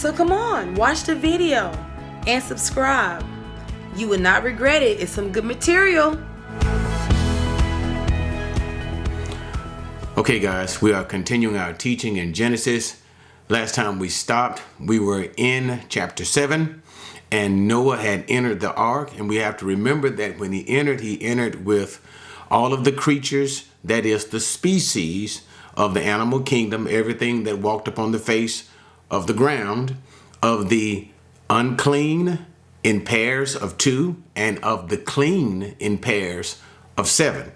So come on, watch the video and subscribe. You will not regret it. It's some good material. Okay guys, we are continuing our teaching in Genesis. Last time we stopped, we were in chapter 7, and Noah had entered the ark, and we have to remember that when he entered with all of the creatures, that is the species of the animal kingdom, everything that walked upon the face of the ground, of the unclean in pairs of 2, and of the clean in pairs of 7.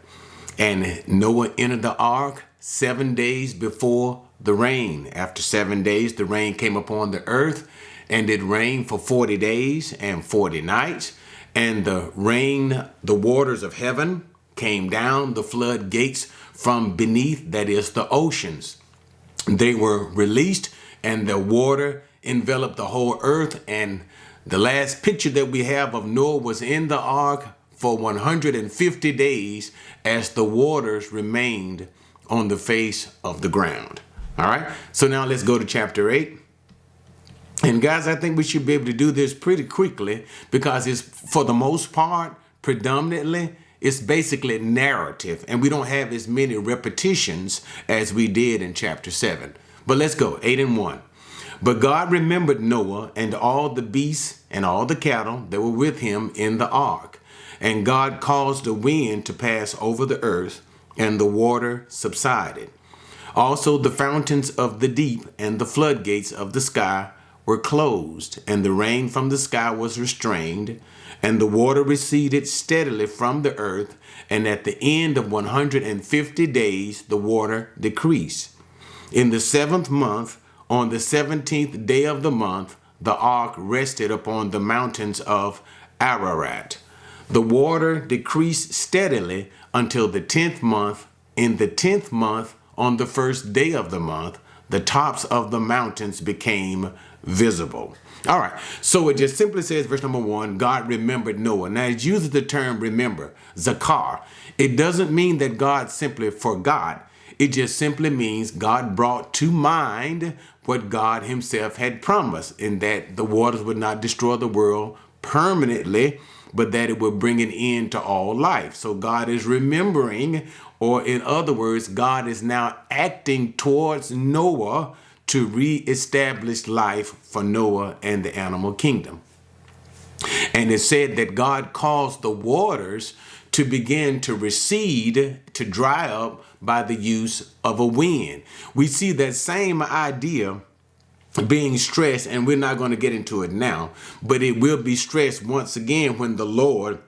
And Noah entered the ark 7 days before the rain. After 7 days, the rain came upon the earth, and it rained for 40 days and 40 nights. And the waters of heaven came down the floodgates from beneath, that is the oceans. They were released, and the water enveloped the whole earth. And the last picture that we have of Noah was in the ark for 150 days as the waters remained on the face of the ground. All right, so now let's go to chapter 8. And guys, I think we should be able to do this pretty quickly because it's, for the most part, predominantly, it's basically narrative, and we don't have as many repetitions as we did in chapter 7. But let's go, 8 and 1. But God remembered Noah and all the beasts and all the cattle that were with him in the ark. And God caused a wind to pass over the earth, and the water subsided. Also the fountains of the deep and the floodgates of the sky were closed, and the rain from the sky was restrained, and the water receded steadily from the earth, and at the end of 150 days the water decreased. In the 7th month, on the 17th day of the month, the ark rested upon the mountains of Ararat. The water decreased steadily until the 10th month. In the 10th month, on the 1st day of the month, the tops of the mountains became visible. All right, so it just simply says, verse number 1, God remembered Noah. Now it uses the term remember, zakar. It doesn't mean that God simply forgot. It just simply means God brought to mind what God himself had promised, in that the waters would not destroy the world permanently, but that it would bring an end to all life. So God is remembering, or in other words, God is now acting towards Noah to reestablish life for Noah and the animal kingdom. And it said that God caused the waters to begin to recede, to dry up by the use of a wind. We see that same idea being stressed, and we're not going to get into it now, but it will be stressed once again when the Lord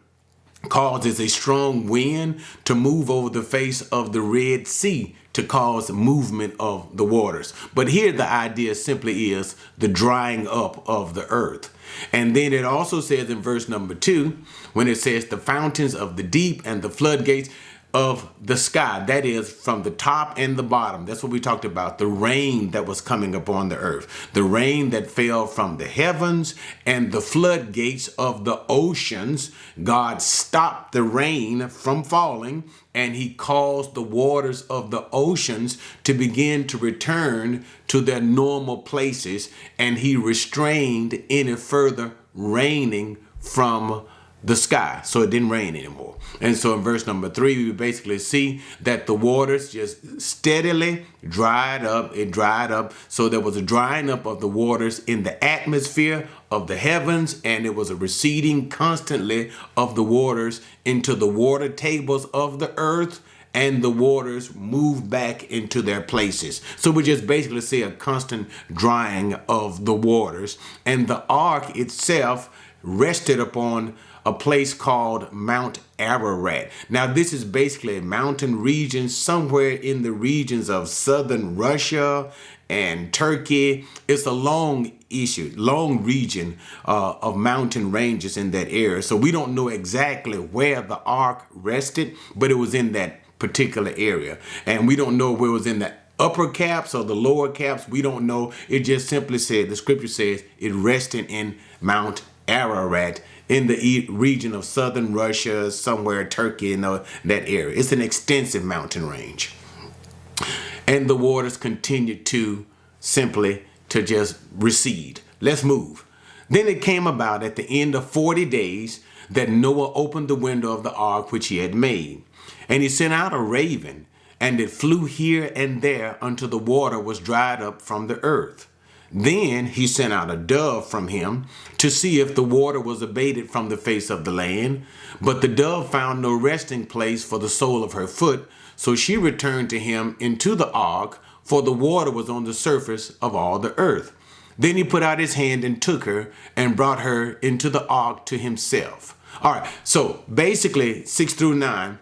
causes a strong wind to move over the face of the Red Sea to cause movement of the waters. But here the idea simply is the drying up of the earth. And then it also says in verse number 2, when it says the fountains of the deep and the floodgates of the sky, that is from the top and the bottom. That's what we talked about, the rain that was coming upon the earth, the rain that fell from the heavens and the floodgates of the oceans. God stopped the rain from falling, and he caused the waters of the oceans to begin to return to their normal places, and he restrained any further raining from the sky, so it didn't rain anymore. And so in verse number 3, we basically see that the waters just steadily dried up. It dried up. So there was a drying up of the waters in the atmosphere of the heavens, and it was a receding constantly of the waters into the water tables of the earth, and the waters moved back into their places. So we just basically see a constant drying of the waters, and the ark itself rested upon a place called Mount Ararat. Now this is basically a mountain region somewhere in the regions of southern Russia and Turkey. It's a long region of mountain ranges in that area. So we don't know exactly where the ark rested, but it was in that particular area. And we don't know where it was in the upper caps or the lower caps. We don't know. It just simply said, the scripture says, it rested in Mount Ararat in the region of southern Russia, somewhere Turkey, that area. It's an extensive mountain range. And the waters continued to simply to just recede, Let's move. Then it came about at the end of 40 days that Noah opened the window of the ark which he had made. And he sent out a raven, and it flew here and there until the water was dried up from the earth. Then he sent out a dove from him to see if the water was abated from the face of the land. But the dove found no resting place for the sole of her foot, so she returned to him into the ark, for the water was on the surface of all the earth. Then he put out his hand and took her and brought her into the ark to himself. All right, so basically 6 through 9,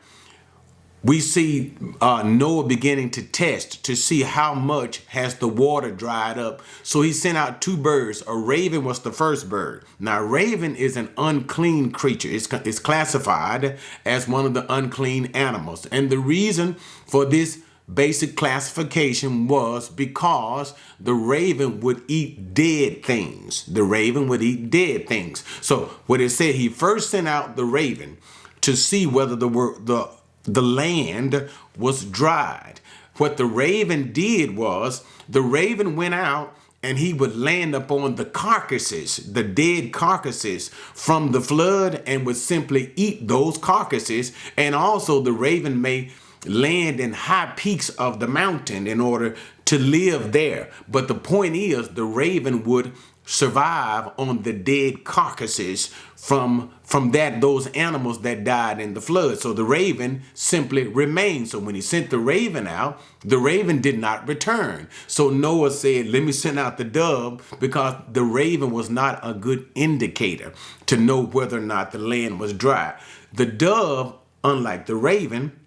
we see Noah beginning to test to see how much has the water dried up. So he sent out 2 birds. A raven was the first bird. Now, raven is an unclean creature. It's classified as one of the unclean animals. And the reason for this basic classification was because the raven would eat dead things. The raven would eat dead things. So what it said, he first sent out the raven to see whether the land was dried. What the raven did was the raven went out and he would land upon the carcasses, the dead carcasses from the flood, and would simply eat those carcasses. And also the raven may land in high peaks of the mountain in order to live there. But the point is, the raven would survive on the dead carcasses from those animals that died in the flood. So the raven simply remained. So when he sent the raven out, the raven did not return. So Noah said, let me send out the dove, because the raven was not a good indicator to know whether or not the land was dry. The dove, unlike the raven,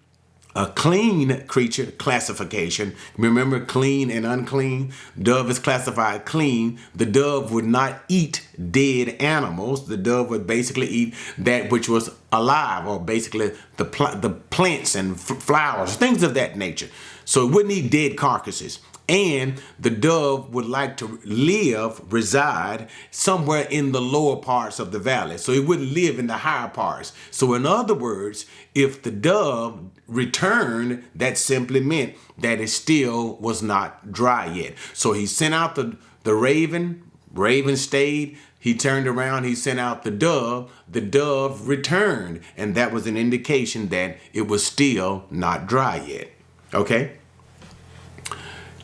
a clean creature classification. Remember, clean and unclean. Dove is classified clean. The dove would not eat dead animals. The dove would basically eat that which was alive, or basically the plants and flowers, things of that nature. So it wouldn't eat dead carcasses. And the dove would like to reside somewhere in the lower parts of the valley. So it wouldn't live in the higher parts. So in other words, if the dove returned, that simply meant that it still was not dry yet. So he sent out the raven. Raven stayed. He turned around. He sent out the dove. The dove returned. And that was an indication that it was still not dry yet. Okay?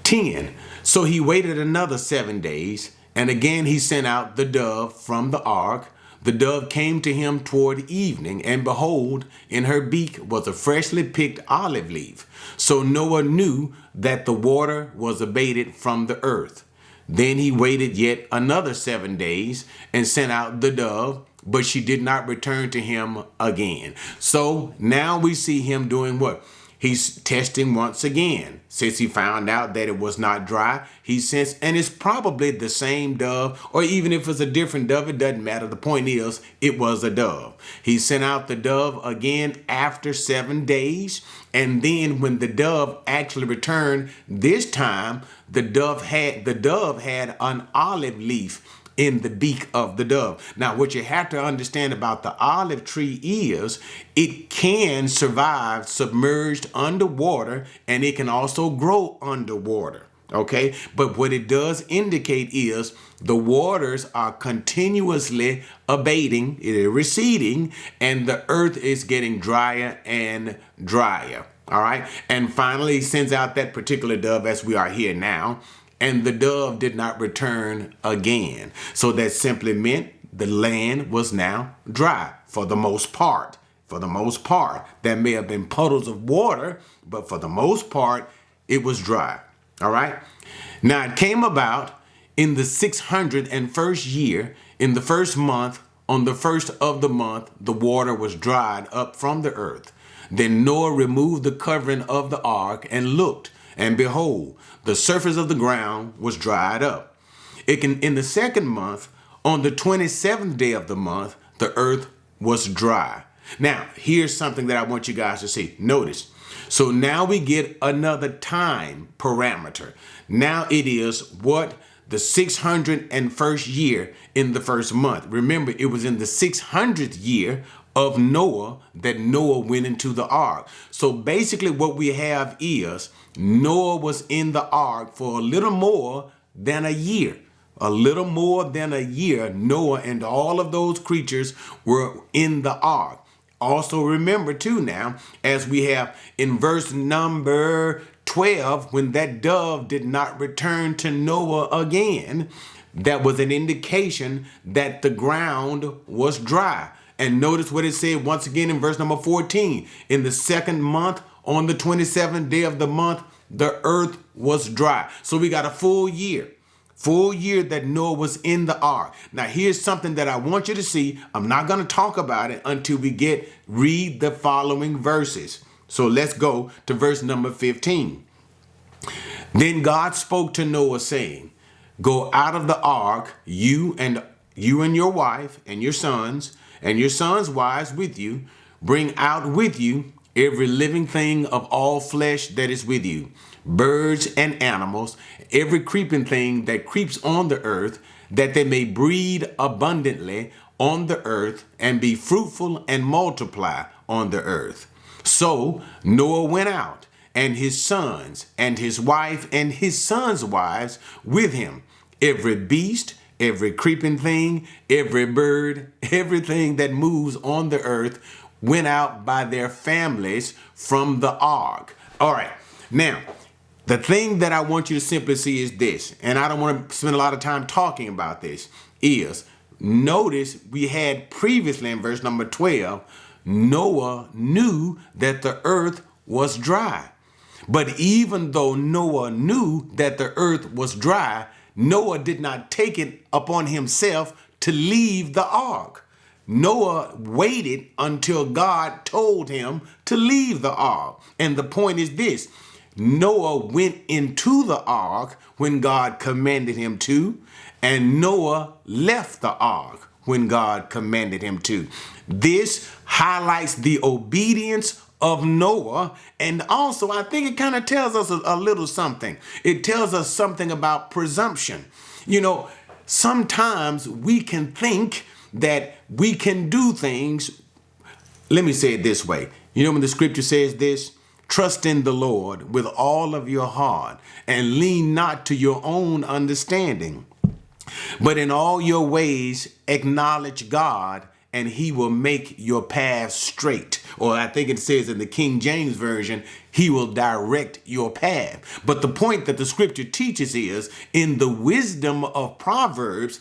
10. So he waited another 7 days, and again he sent out the dove from the ark. The dove came to him toward evening, and behold, in her beak was a freshly picked olive leaf. So Noah knew that the water was abated from the earth. Then he waited yet another 7 days and sent out the dove, but she did not return to him again. So now we see him doing what? He's testing once again. Since he found out that it was not dry, he sends, and it's probably the same dove, or even if it's a different dove, it doesn't matter. The point is, it was a dove. He sent out the dove again after 7 days, and then when the dove actually returned, this time the dove had an olive leaf in the beak of the dove. Now, what you have to understand about the olive tree is it can survive submerged underwater, and it can also grow underwater. Okay, but what it does indicate is the waters are continuously abating, it is receding, and the earth is getting drier and drier. All right, and finally he sends out that particular dove as we are here now. And the dove did not return again. So that simply meant the land was now dry for the most part. For the most part, there may have been puddles of water, but for the most part, it was dry. All right. Now it came about in the 601st year, in the first month, on the first of the month, the water was dried up from the earth. Then Noah removed the covering of the ark and looked, and behold, the surface of the ground was dried up. In the second month, on the 27th day of the month, the earth was dry. Now, here's something that I want you guys to see. Notice. So now we get another time parameter. Now it is what? The 601st year in the first month. Remember, it was in the 600th year of Noah that Noah went into the ark. So basically what we have is Noah was in the ark for a little more than a year. a little more than a year, Noah and all of those creatures were in the ark. Also remember too now, as we have in verse number 12, when that dove did not return to Noah again, that was an indication that the ground was dry. And notice what it said once again in verse number 14. In the second month, on the 27th day of the month, the earth was dry. So we got a full year that Noah was in the ark. Now here's something that I want you to see. I'm not going to talk about it until we read the following verses. So let's go to verse number 15. Then God spoke to Noah saying, go out of the ark, you and your wife and your sons wives with you. Bring out with you every living thing of all flesh that is with you, birds and animals, every creeping thing that creeps on the earth, that they may breed abundantly on the earth and be fruitful and multiply on the earth. So Noah went out, and his sons and his wife and his sons' wives with him, every beast, every creeping thing, every bird, everything that moves on the earth went out by their families from the ark. All right. Now, the thing that I want you to simply see is this, and I don't want to spend a lot of time talking about this, is notice we had previously in verse number 12, Noah knew that the earth was dry. But even though Noah knew that the earth was dry, Noah did not take it upon himself to leave the ark. Noah waited until God told him to leave the ark. And the point is this: Noah went into the ark when God commanded him to, and Noah left the ark when God commanded him to. This highlights the obedience of Noah, and also I think it kind of tells us a little something. It tells us something about presumption. You know, sometimes we can think that we can do things. Let me say it this way. You know, when the scripture says this, trust in the Lord with all of your heart and lean not to your own understanding, but in all your ways acknowledge God, and he will make your path straight. Or I think it says in the King James Version, he will direct your path. But the point that the scripture teaches is, in the wisdom of Proverbs,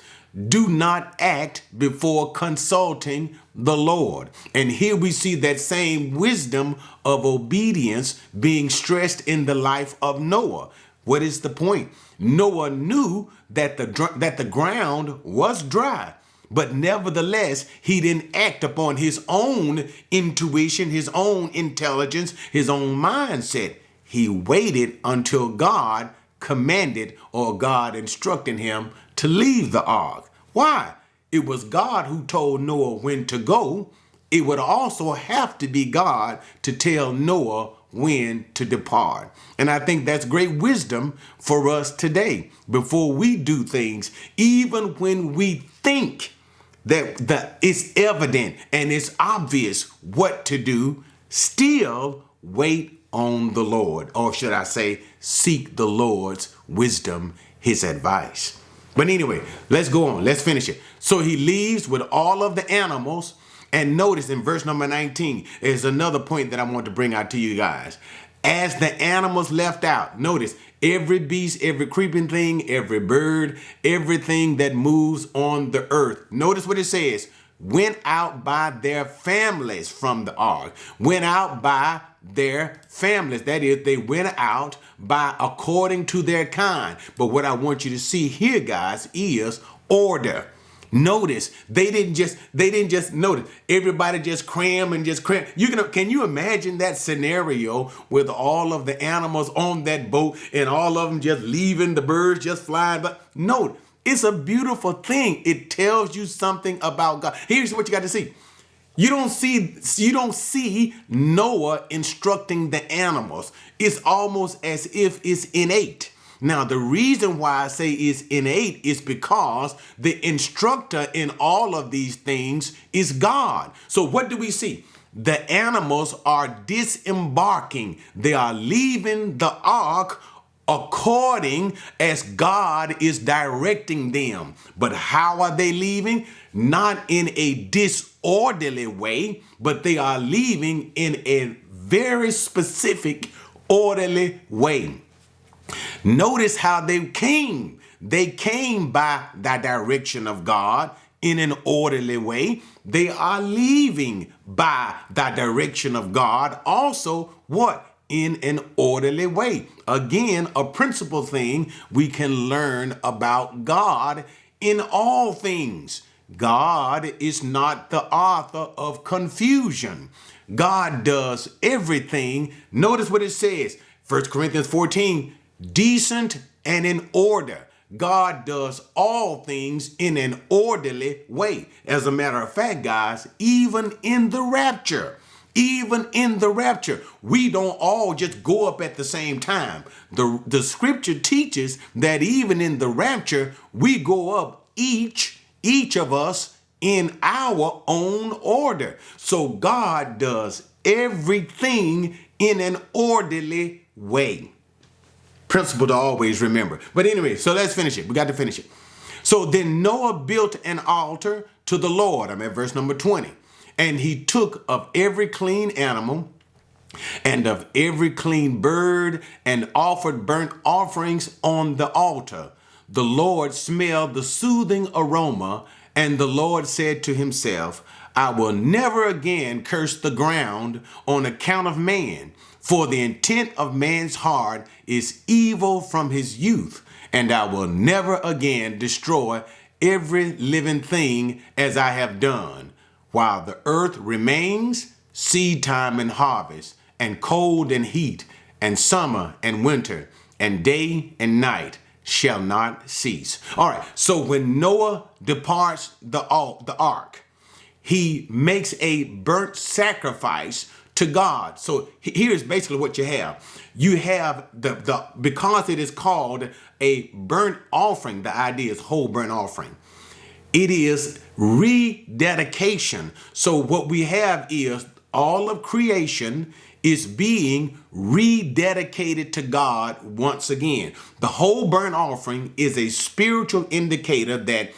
do not act before consulting the Lord. And here we see that same wisdom of obedience being stressed in the life of Noah. What is the point? Noah knew that the ground was dry, but nevertheless, he didn't act upon his own intuition, his own intelligence, his own mindset. He waited until God commanded or God instructed him to leave the ark. Why? It was God who told Noah when to go. It would also have to be God to tell Noah when to depart. And I think that's great wisdom for us today. Before we do things, even when we think that it's evident and it's obvious what to do, still wait on the Lord. Or should I say, seek the Lord's wisdom, his advice. But anyway, let's go on. Let's finish it. So he leaves with all of the animals. And notice in verse number 19 is another point that I want to bring out to you guys. As the animals left out, notice every beast, every creeping thing, every bird, everything that moves on the earth. Notice what it says. Went out by their families from the ark. Went out by their families. That is, they went out by according to their kind. But what I want you to see here, guys, is order. Notice they didn't just notice everybody just cram. Can you imagine that scenario with all of the animals on that boat and all of them just leaving, the birds just flying? But no, it's a beautiful thing. It tells you something about God. Here's what you got to see. You don't see Noah instructing the animals. It's almost as if it's innate. Now, the reason why I say it's innate is because the instructor in all of these things is God. So what do we see? The animals are disembarking. They are leaving the ark according as God is directing them. But how are they leaving? Not in a disorderly way, but they are leaving in a very specific, orderly way. Notice how they came. They came by the direction of God in an orderly way. They are leaving by the direction of God also, what? In an orderly way. Again, a principal thing we can learn about God in all things. God is not the author of confusion. God does everything. Notice what it says, 1 Corinthians 14, decent and in order. God does all things in an orderly way. As a matter of fact, guys, even in the rapture, we don't all just go up at the same time. The scripture teaches that even in the rapture, we go up each of us in our own order. So God does everything in an orderly way. Principle to always remember. But anyway, so let's finish it. We got to finish it. So then Noah built an altar to the Lord. I'm at verse number 20. And he took of every clean animal and of every clean bird and offered burnt offerings on the altar. The Lord smelled the soothing aroma, and the Lord said to himself, I will never again curse the ground on account of man, for the intent of man's heart is evil from his youth, and I will never again destroy every living thing as I have done. While the earth remains, seed time and harvest, and cold and heat, and summer and winter, and day and night shall not cease. All right, so when Noah departs the ark, he makes a burnt sacrifice to God. So here's basically what you have. You have because it is called a burnt offering, the idea is whole burnt offering. It is rededication. So what we have is all of creation is being rededicated to God once again. The whole burnt offering is a spiritual indicator that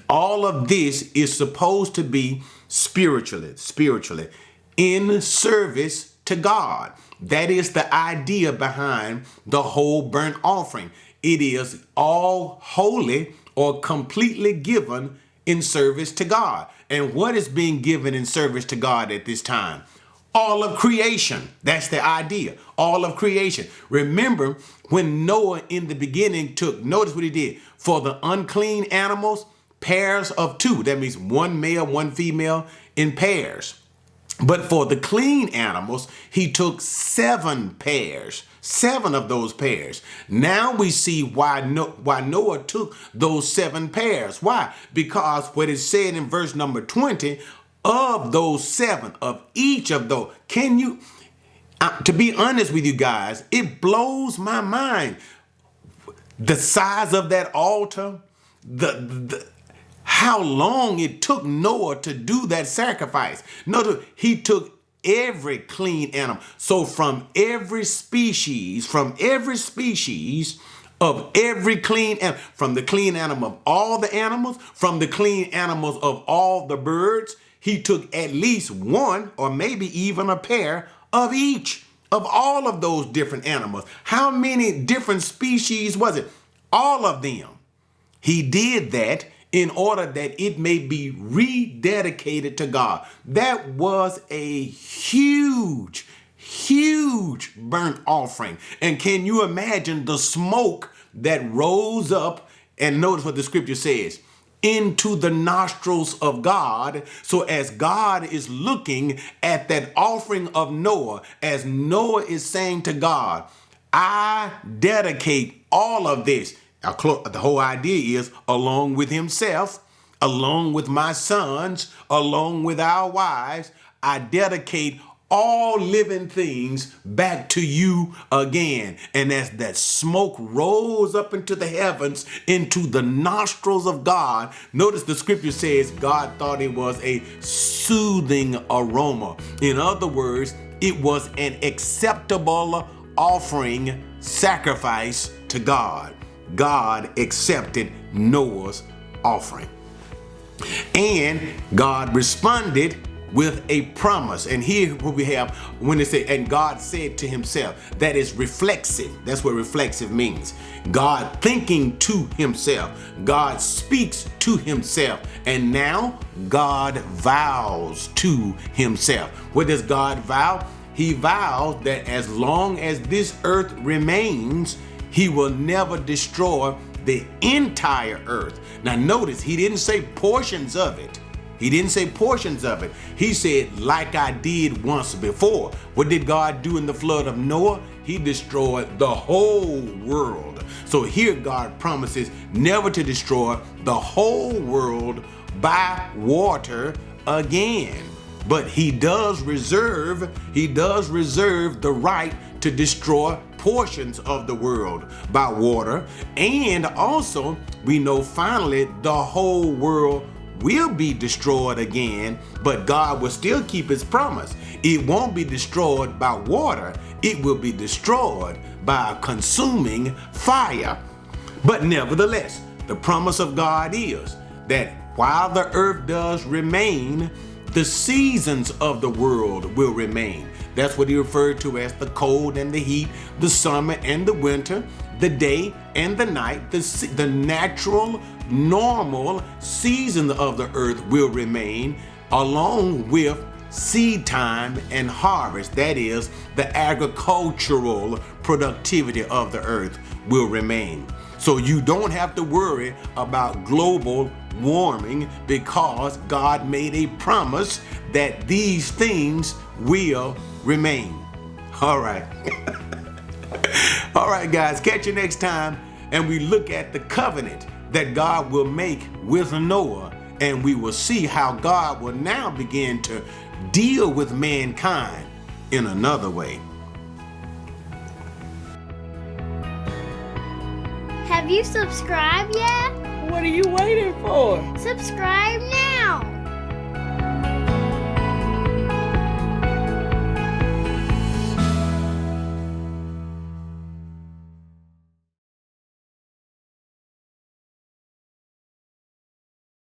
all of this is supposed to be spiritually in service to God. That is the idea behind the whole burnt offering. It is all wholly or completely given in service to God. And what is being given in service to God at this time? All of creation. That's the idea. All of creation. Remember when Noah in the beginning notice what he did. For the unclean animals, pairs of two. That means one male, one female in pairs. But for the clean animals, he took 7 pairs, 7 of those pairs. Now we see why Noah took those 7 pairs. Why? Because what is said in verse number 20, of those 7, of each of those, to be honest with you guys, it blows my mind. The size of that altar, how long it took Noah to do that sacrifice. Notice he took every clean animal. So from every species of every clean animal, from the clean animal of all the animals, from the clean animals of all the birds, he took at least one or maybe even a pair of each of all of those different animals. How many different species was it? All of them. He did that in order that it may be rededicated to God. That was a huge burnt offering. And can you imagine the smoke that rose up? And notice what the scripture says, into the nostrils of God. So as God is looking at that offering of Noah, as Noah is saying to God, I dedicate all of this. The whole idea is along with himself, along with my sons, along with our wives, I dedicate all living things back to you again. And as that smoke rose up into the heavens, into the nostrils of God, notice the scripture says God thought it was a soothing aroma. In other words, it was an acceptable offering sacrifice to God. God accepted Noah's offering. And God responded with a promise. And here what we have when they say, and God said to himself, that is reflexive. That's what reflexive means. God thinking to himself. God speaks to himself. And now God vows to himself. What does God vow? He vows that as long as this earth remains, he will never destroy the entire earth. Now notice, he didn't say portions of it. He didn't say portions of it. He said, like I did once before. What did God do in the flood of Noah? He destroyed the whole world. So here God promises never to destroy the whole world by water again. But he does reserve the right to destroy portions of the world by water. And also, we know finally the whole world will be destroyed again, but God will still keep his promise. It won't be destroyed by water. It will be destroyed by a consuming fire. But nevertheless, the promise of God is that while the earth does remain, the seasons of the world will remain. That's what he referred to as the cold and the heat, the summer and the winter, the day and the night. The natural, normal season of the earth will remain, along with seed time and harvest. That is, the agricultural productivity of the earth will remain. So you don't have to worry about global warming, because God made a promise that these things will remain. All right. All right, guys, catch you next time, and we look at the covenant that God will make with Noah, and we will see how God will now begin to deal with mankind in another way. Have you subscribed yet? What are you waiting for? Subscribe now!